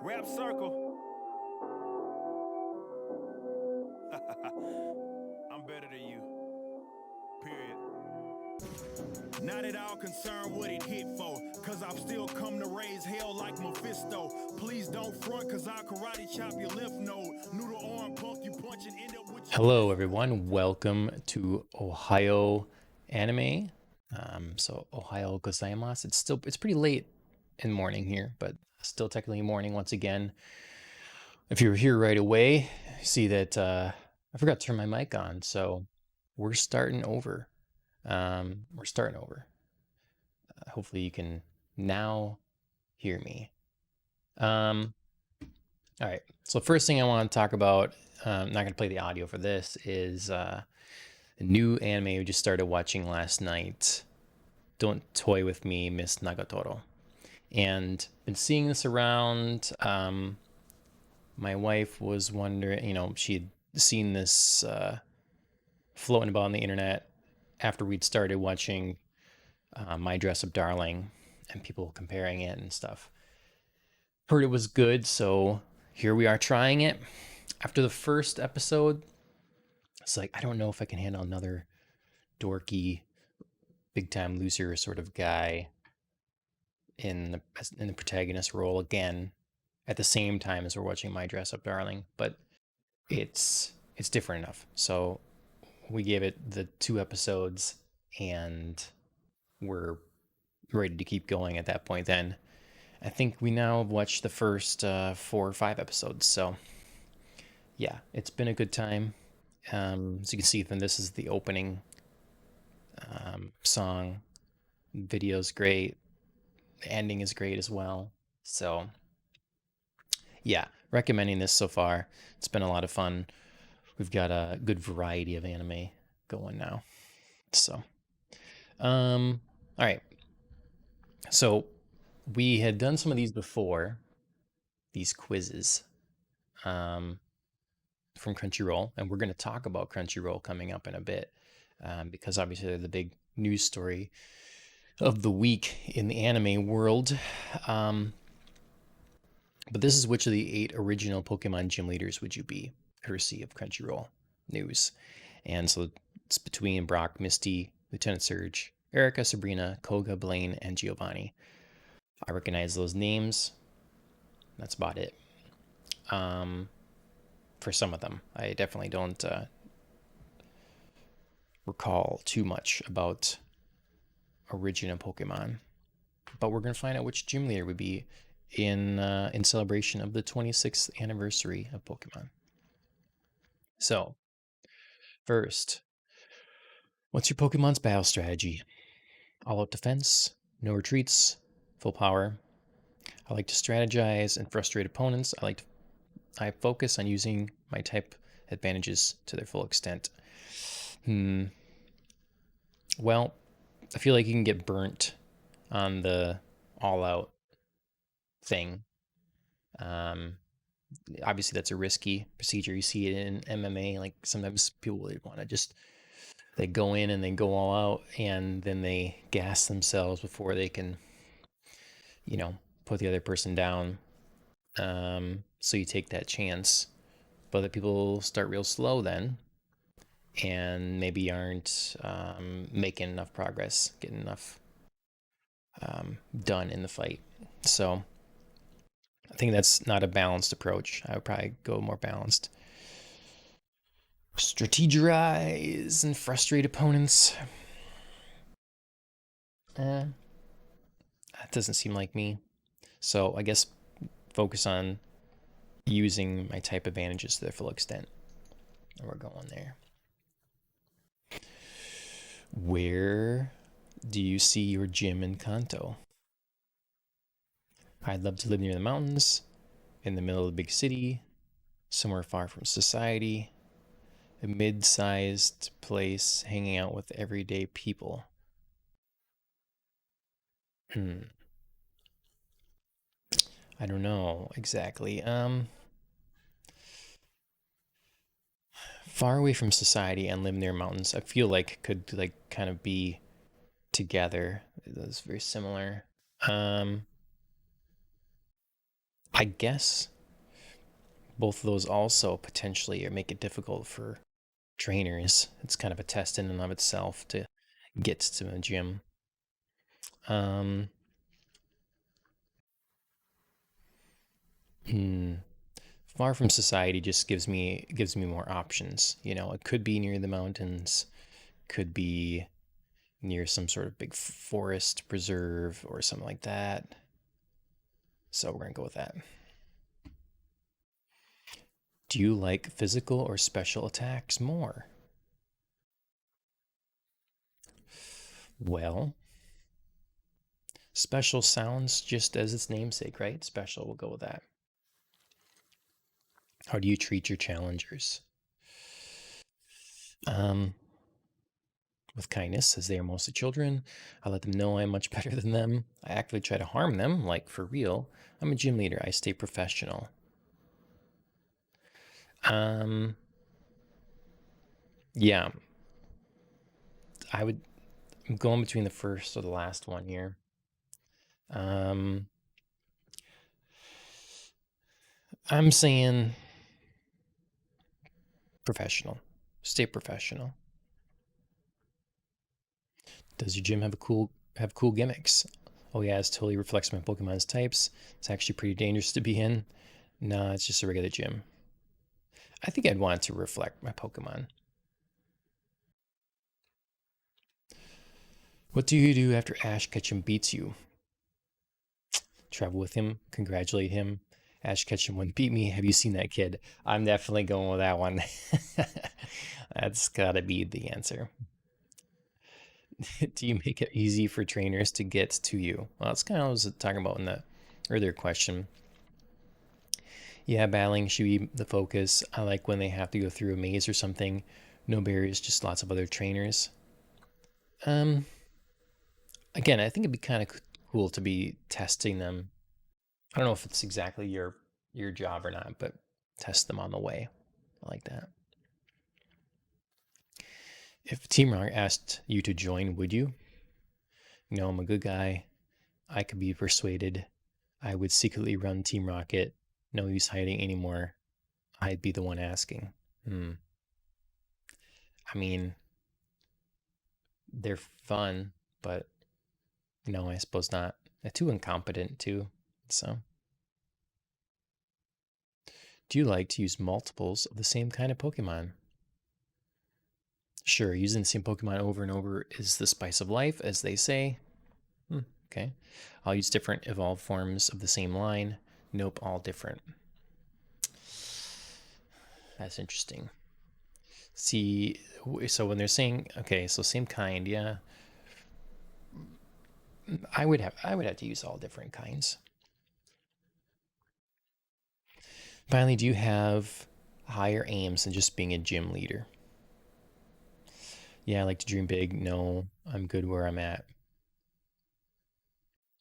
Rap circle. I'm better than you. Period. Not at all concerned what it hit for, cause I've still come to raise hell like Mephisto. Please don't front, cause I'll karate chop your lymph node. Noodle arm punk, you punch and end up with your... Hello, everyone. Welcome to Ohayou Anime. So Ohayou gozaimasu. It's pretty late in the morning here, but still technically morning once again. If you were here right away, you see that I forgot to turn my mic on, so we're starting over. Hopefully you can now hear me. All right. So first thing I want to talk about, I'm not going to play the audio for this, is a new anime we just started watching last night. Don't Toy With Me, Miss Nagatoro. And been seeing this around. My wife was wondering, she'd seen this floating about on the internet after we'd started watching My Dress Up Darling and people comparing it and stuff. Heard it was good, so here we are trying it. After the first episode, it's like, I don't know if I can handle another dorky, big time loser sort of guy in the protagonist role again at the same time as we're watching My Dress Up Darling, but it's different enough. So we gave it the 2 episodes and we're ready to keep going at that point. Then I think we now have watched the first 4 or 5 episodes. So yeah, it's been a good time. As you can see, then this is the opening song. Video's great. The ending is great as well. So yeah, recommending this so far. It's been a lot of fun. We've got a good variety of anime going now. So, all right. So we had done some of these before, these quizzes from Crunchyroll, and we're going to talk about Crunchyroll coming up in a bit because obviously they're the big news story of the week in the anime world. But this is which of the 8 original Pokemon gym leaders would you be, courtesy of Crunchyroll News. And so it's between Brock, Misty, Lieutenant Surge, Erica, Sabrina, Koga, Blaine, and Giovanni. I recognize those names. That's about it. For some of them, I definitely don't recall too much about original Pokemon. But we're going to find out which gym leader would be in celebration of the 26th anniversary of Pokemon. So, first, what's your Pokemon's battle strategy? All out defense, no retreats, full power. I like to strategize and frustrate opponents. I focus on using my type advantages to their full extent. Well, I feel like you can get burnt on the all out thing. Obviously that's a risky procedure. You see it in MMA, like sometimes people would want to just they go in and they go all out and then they gas themselves before they can put the other person down. So you take that chance, but the people start real slow then and maybe aren't making enough progress, getting enough done in the fight. So I think that's not a balanced approach. I would probably go more balanced. Strategize and frustrate opponents. That doesn't seem like me. So I guess focus on using my type advantages to their full extent. And we're going there. Where do you see your gym in Kanto? I'd love to live near the mountains, in the middle of a big city, somewhere far from society, a mid-sized place hanging out with everyday people. I don't know exactly. Far away from society and live near mountains. I feel like could kind of be together. That's very similar. I guess both of those also potentially make it difficult for trainers. It's kind of a test in and of itself to get to the gym. Um, hmm, Far from society just gives me more options. You know, it could be near the mountains, could be near some sort of big forest preserve or something like that. So we're gonna go with that. Do you like physical or special attacks more? Well, special sounds just as its namesake, right? Special, we'll go with that. How do you treat your challengers? Um, with kindness, as they are mostly children. I let them know I'm much better than them. I actively try to harm them, like for real. I'm a gym leader. I stay professional. Um, yeah, I would. I'm going between the first or the last one here. Um, I'm saying professional. Stay professional. Does your gym have cool gimmicks? Oh yeah, it totally reflects my Pokemon's types. It's actually pretty dangerous to be in. Nah, it's just a regular gym. I think I'd want it to reflect my Pokemon. What do you do after Ash Ketchum beats you? Travel with him, congratulate him. Ash Ketchum wouldn't beat me. Have you seen that kid? I'm definitely going with that one. That's gotta be the answer. Do you make it easy for trainers to get to you? Well, that's kind of what I was talking about in the earlier question. Yeah, battling should be the focus. I like when they have to go through a maze or something. No barriers, just lots of other trainers. Um, Again, I think it'd be kind of cool to be testing them. I don't know if it's exactly your job or not, but test them on the way. I like that. If Team Rock asked you to join, would you? No, I'm a good guy. I could be persuaded. I would secretly run Team Rocket. No use hiding anymore. I'd be the one asking. Hmm. I mean, they're fun, but no, I suppose not. They're too incompetent too. So, do you like to use multiples of the same kind of Pokemon? Sure, using the same Pokemon over and over is the spice of life, as they say. Hmm, okay. I'll use different evolved forms of the same line. Nope, all different. That's interesting. See, so when they're saying, okay, so same kind, yeah, I would have to use all different kinds. Finally, do you have higher aims than just being a gym leader? Yeah, I like to dream big. No, I'm good where I'm at.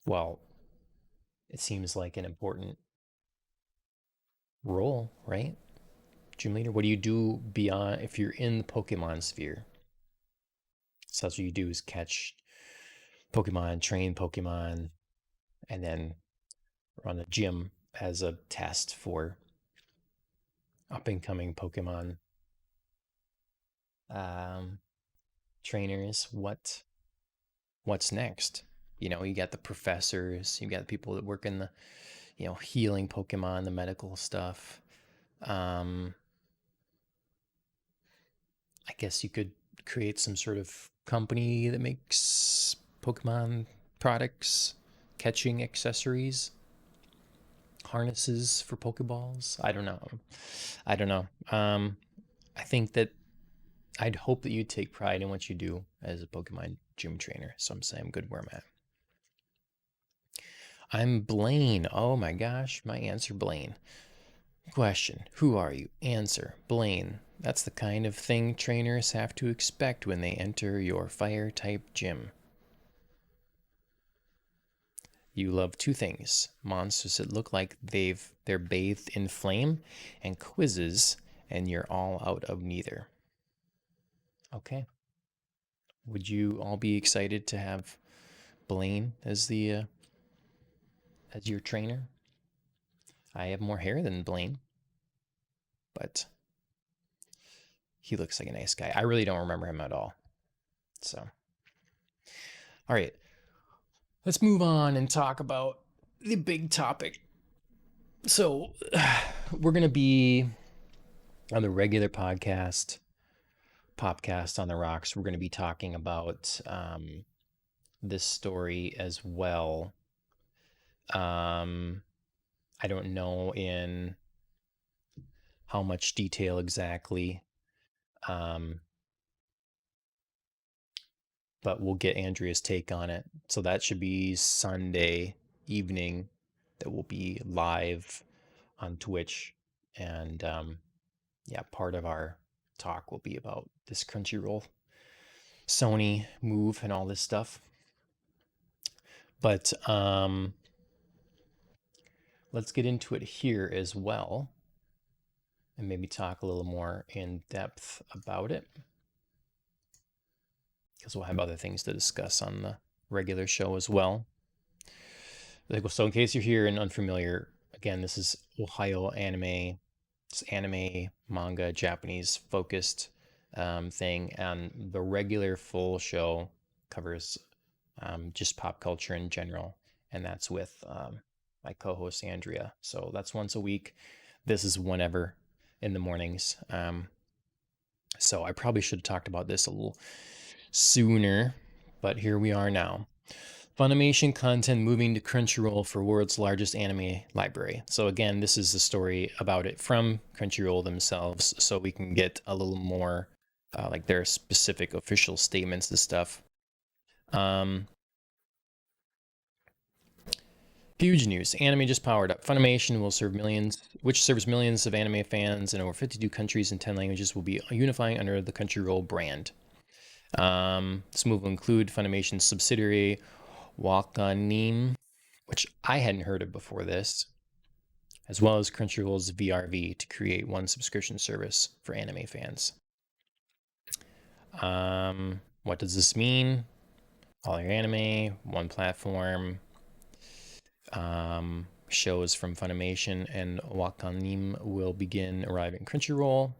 Well, it seems like an important role, right? Gym leader. What do you do beyond if you're in the Pokemon sphere? So that's what you do is catch Pokemon, train Pokemon, and then run a gym as a test for up and coming Pokemon um, trainers. What's next? You know, you got the professors, you got the people that work in the healing Pokemon, the medical stuff. Um, I guess you could create some sort of company that makes Pokemon products, catching accessories, harnesses for Pokeballs. I don't know. I don't know. I think that I'd hope that you take pride in what you do as a Pokemon gym trainer. So I'm saying I'm good where I'm at. I'm Blaine. Oh my gosh, my answer, Blaine. Question: who are you? Answer: Blaine. That's the kind of thing trainers have to expect when they enter your fire type gym. You love two things: monsters that look like they're bathed in flame, and quizzes, and you're all out of neither. Okay. Would you all be excited to have Blaine as the as your trainer? I have more hair than Blaine, but he looks like a nice guy. I really don't remember him at all. So, all right, let's move on and talk about the big topic. So, we're going to be on the regular podcast, Popcast on the Rocks. We're going to be talking about this story as well. I don't know in how much detail exactly, but we'll get Andrea's take on it. So that should be Sunday evening that will be live on Twitch. And yeah, part of our talk will be about this Crunchyroll Sony move and all this stuff. But let's get into it here as well and maybe talk a little more in depth about it, because we'll have other things to discuss on the regular show as well. So in case you're here and unfamiliar, again, this is Ohayou Anime. It's anime, manga, Japanese focused thing. And the regular full show covers just pop culture in general. And that's with my co-host Andrea. So that's once a week. This is whenever in the mornings. So I probably should have talked about this a little sooner, but here we are now. Funimation content moving to Crunchyroll for world's largest anime library. So again, this is a story about it from Crunchyroll themselves, so we can get a little more like their specific official statements and stuff. Huge news. Anime just powered up. Funimation will serve millions, which serves millions of anime fans in over 52 countries and 10 languages, will be unifying under the Crunchyroll brand. This move will include Funimation's subsidiary Wakanim, which I hadn't heard of before this, as well as Crunchyroll's VRV to create one subscription service for anime fans. What does this mean? All your anime, one platform. Shows from Funimation and Wakanim will begin arriving Crunchyroll.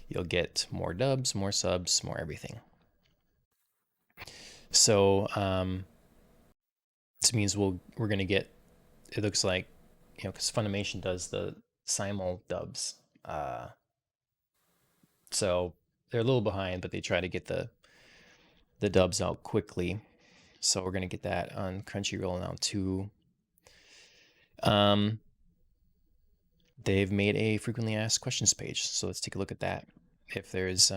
You'll get more dubs, more subs, more everything. So this means we're going to get, it looks like, because Funimation does the simul dubs. So they're a little behind, but they try to get the dubs out quickly. So we're going to get that on Crunchyroll now too. They've made a frequently asked questions page. So let's take a look at that. If there's,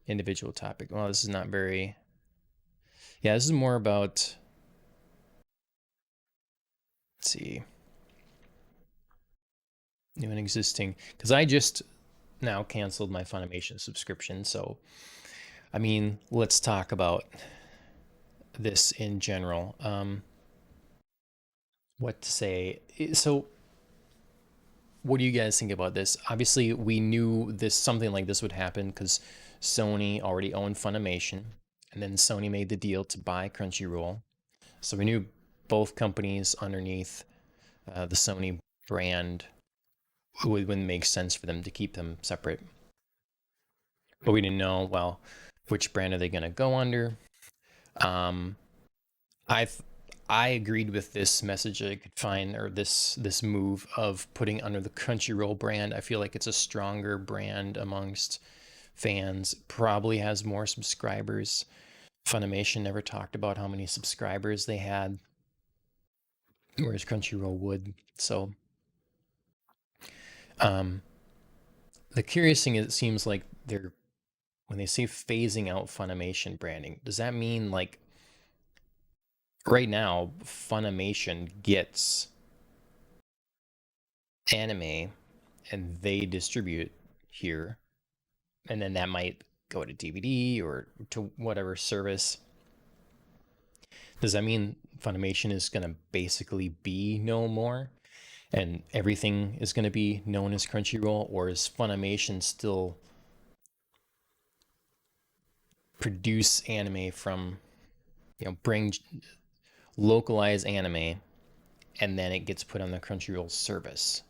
individual topic. Well, this is not very, this is more about, let's see, new and existing, because I just now canceled my Funimation subscription. So, I mean, let's talk about this in general. What to say? So, what do you guys think about this? Obviously, we knew something like this would happen because Sony already owned Funimation, and then Sony made the deal to buy Crunchyroll. So we knew both companies underneath the Sony brand wouldn't make sense for them to keep them separate. But we didn't know, well, which brand are they going to go under? I agreed with this message I could find, or this move of putting under the Crunchyroll brand. I feel like it's a stronger brand amongst fans, probably has more subscribers. Funimation never talked about how many subscribers they had, whereas Crunchyroll would. So the curious thing is, it seems like when they say phasing out Funimation branding, does that mean like right now Funimation gets anime and they distribute here, and then that might go to DVD or to whatever service? Does that mean Funimation is going to basically be no more and everything is going to be known as Crunchyroll, or is Funimation still produce anime from, bring localized anime and then it gets put on the Crunchyroll service.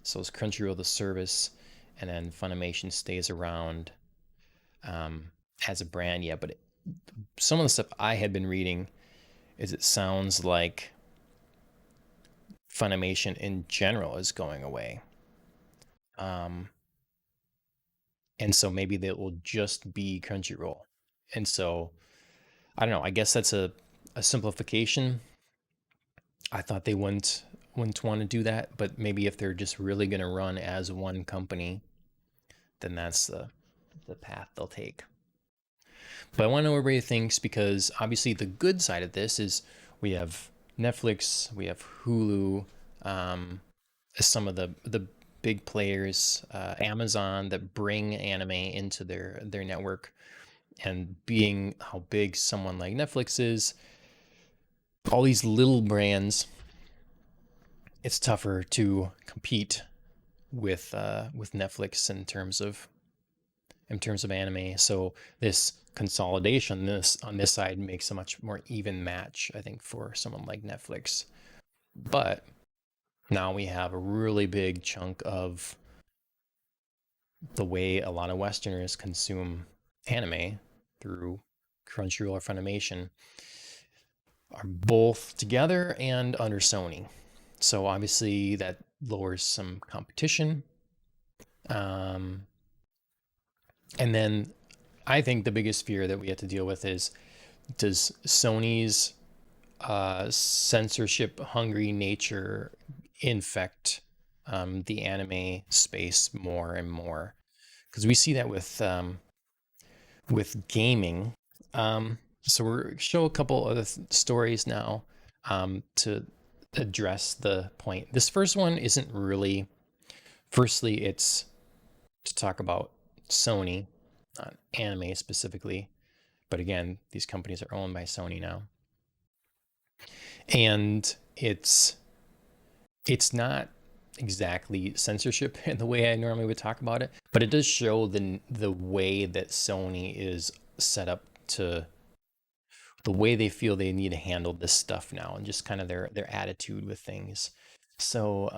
So it's Crunchyroll the service, and then Funimation stays around as a brand. Yeah, but some of the stuff I had been reading is it sounds like Funimation in general is going away. And so maybe that will just be Crunchyroll. And so I don't know. I guess that's a simplification. I thought they wouldn't want to do that, but maybe if they're just really going to run as one company, then that's the path they'll take. But I want to know what everybody thinks, because obviously the good side of this is we have Netflix, we have Hulu, some of the big players, Amazon, that bring anime into their network. And being how big someone like Netflix is, all these little brands, it's tougher to compete with Netflix in terms of anime. So this consolidation on this side makes a much more even match, I think, for someone like Netflix. But now we have a really big chunk of the way a lot of Westerners consume anime through Crunchyroll or Funimation are both together and under Sony. So obviously that lowers some competition. And then I think the biggest fear that we have to deal with is, does Sony's censorship hungry nature infect the anime space more and more? Because we see that with gaming. So we're show a couple of stories now to address the point. This first one isn't really. Firstly, it's to talk about Sony, not anime specifically, but again, these companies are owned by Sony now, and it's not exactly censorship in the way I normally would talk about it, but it does show the way that Sony is set up, to the way they feel they need to handle this stuff now, and just kind of their attitude with things. So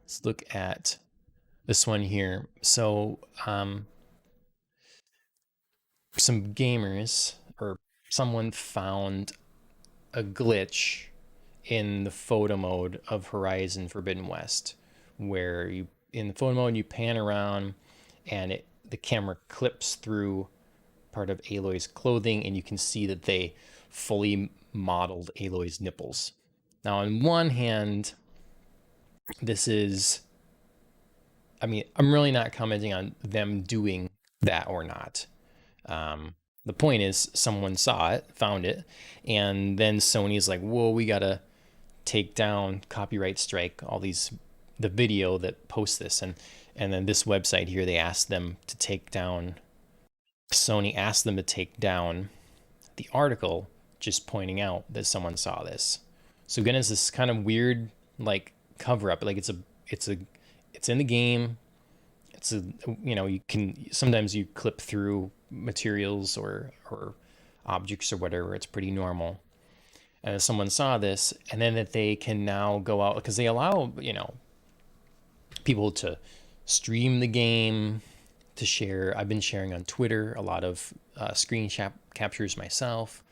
let's look at this one here. So some gamers, or someone, found a glitch in the photo mode of Horizon Forbidden West, where you, in the photo mode, you pan around and the camera clips through part of Aloy's clothing, and you can see that they fully modeled Aloy's nipples. Now, on one hand, this is, I mean, I'm really not commenting on them doing that or not. The point is, someone saw it, found it, and then Sony's like, whoa, we gotta take down, copyright strike all these, the video that posts this. And then this website here, they asked them to take down, Sony asked them to take down the article just pointing out that someone saw this. So again, it's this kind of weird, like, cover up. Like, it's in the game. It's a, you can, sometimes you clip through materials or objects or whatever. It's pretty normal. And someone saw this, and then that they can now go out, because they allow, people to stream the game, to share. I've been sharing on Twitter a lot of screen captures myself.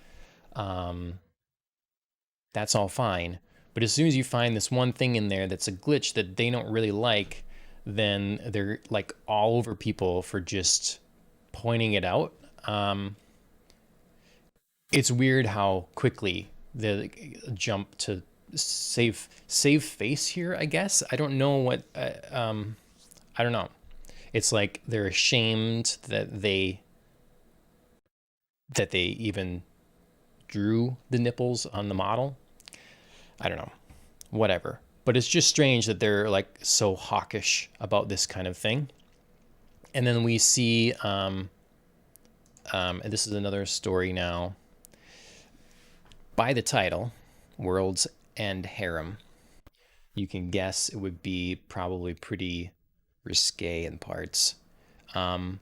That's all fine. But as soon as you find this one thing in there that's a glitch that they don't really like, then they're like all over people for just pointing it out. It's weird how quickly the jump to save face here, I guess. I don't know what, I don't know. It's like they're ashamed that they even drew the nipples on the model. I don't know, whatever. But it's just strange that they're like so hawkish about this kind of thing. And then we see, and this is another story now. By the title, World's End Harem, you can guess it would be probably pretty risque in parts. And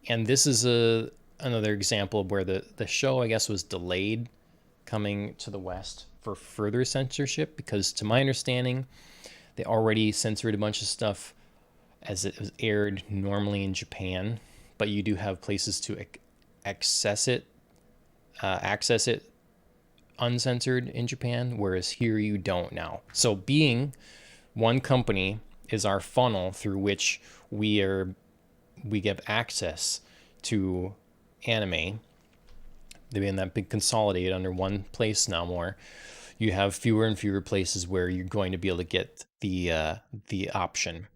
this is another example of where the show, I guess, was delayed coming to the West for further censorship, because to my understanding, they already censored a bunch of stuff as it was aired normally in Japan, but you do have places to access it uncensored in Japan, whereas here you don't now. So being one company is our funnel through which we give access to anime. They've been that big consolidated under one place now more. You have fewer and fewer places where you're going to be able to get the option.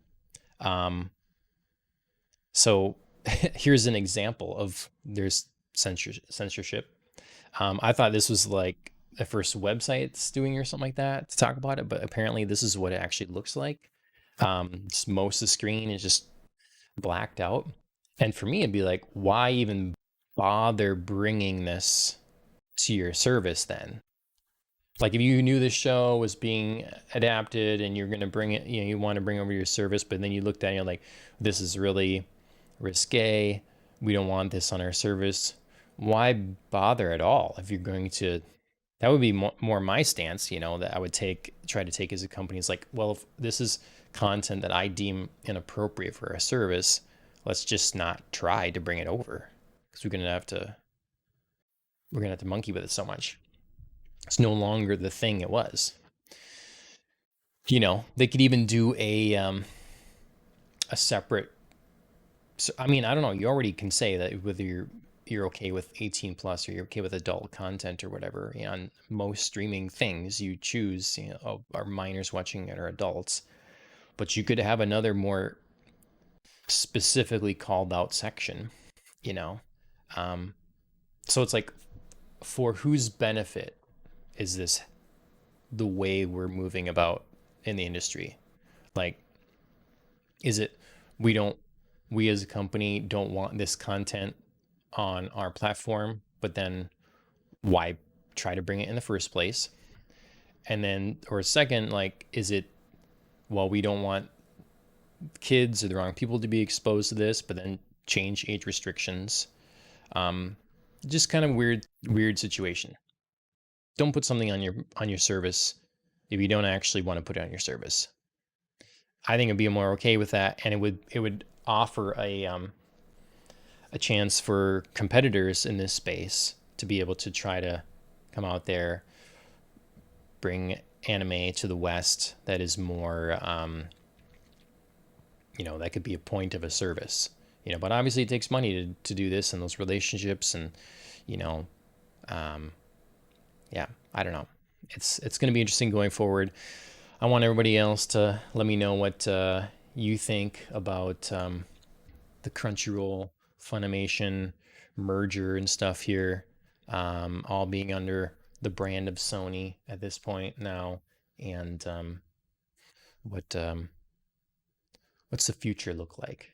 So here's an example of there's censorship. I thought this was like the first website's doing or something like that to talk about it, but apparently this is what it actually looks like. Most of the screen is just blacked out. And for me, it'd be like, why even bother bringing this to your service then? Like if you knew this show was being adapted and you're going to bring it, you want to bring it over to your service, but then you looked at it and you're like, this is really risque. We don't want this on our service. Why bother at all if you're going to? That would be more my stance, that I would try to take as a company. It's like, well, if this is content that I deem inappropriate for our service, let's just not try to bring it over, because we're gonna have to monkey with it so much. It's no longer the thing it was. They could even do a separate. So, I mean, I don't know. You already can say that whether you're okay with 18 plus or you're okay with adult content or whatever. On most streaming things, you choose, are minors watching it or adults, but you could have another more specifically called out section, so it's like, for whose benefit is this the way we're moving about in the industry? Like, is it we as a company don't want this content on our platform, but then why try to bring it in the first place? And then, or second, like, is it, well, we don't want kids or the wrong people to be exposed to this, but then change age restrictions? Just kind of weird situation. Don't put something on your service if you don't actually want to put it on your service. I think it'd be more okay with that, and it would offer a chance for competitors in this space to be able to try to come out there, bring anime to the West that is more, that could be a point of a service, but obviously it takes money to do this, and those relationships, and, yeah, I don't know. It's going to be interesting going forward. I want everybody else to let me know what you think about the Crunchyroll Funimation merger and stuff here, all being under the brand of Sony at this point now, and what's the future look like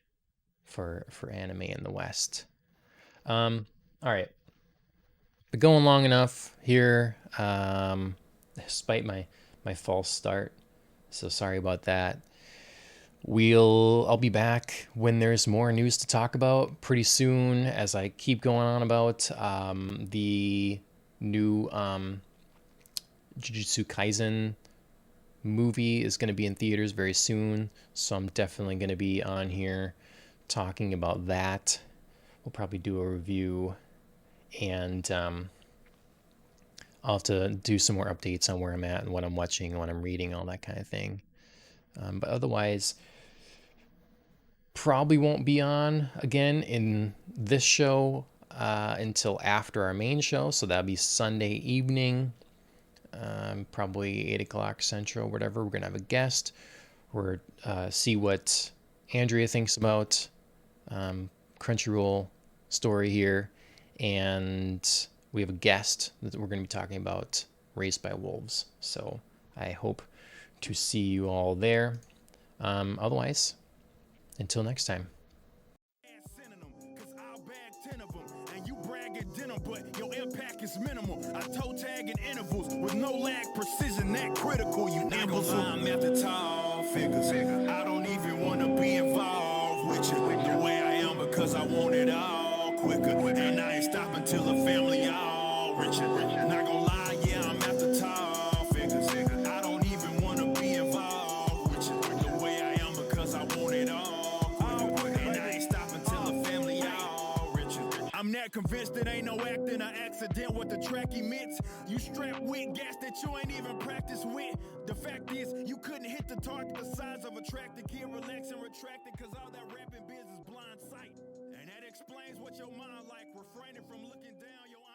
for anime in the West? All right, but going long enough here, despite my false start, so sorry about that. I'll be back when there's more news to talk about pretty soon, as I keep going on about the new Jujutsu Kaisen movie is going to be in theaters very soon, so I'm definitely going to be on here talking about that. We'll probably do a review, and I'll have to do some more updates on where I'm at and what I'm watching and what I'm reading, all that kind of thing. But otherwise, probably won't be on again in this show until after our main show. So that'll be Sunday evening, probably 8 o'clock Central, whatever. We're going to have a guest. We're see what Andrea thinks about Crunchyroll story here. And we have a guest that we're going to be talking about Raised by Wolves. So I hope to see you all there. Otherwise, until next time. But your impact is minimal. I toe tag in intervals with no lag, precision that critical. You nimbles, I'm at the tall figures. I don't even want to be involved with you the way I am, because I want it all quicker. And I ain't stopping till the family all richer. Not gonna lie, that convinced it ain't no acting or accident what the track emits. You strapped with gas that you ain't even practiced with. The fact is, you couldn't hit the target the size of a tractor. Kid, relax and retract it, cause all that rapping biz is blind sight. And that explains what your mind like, refraining from looking down your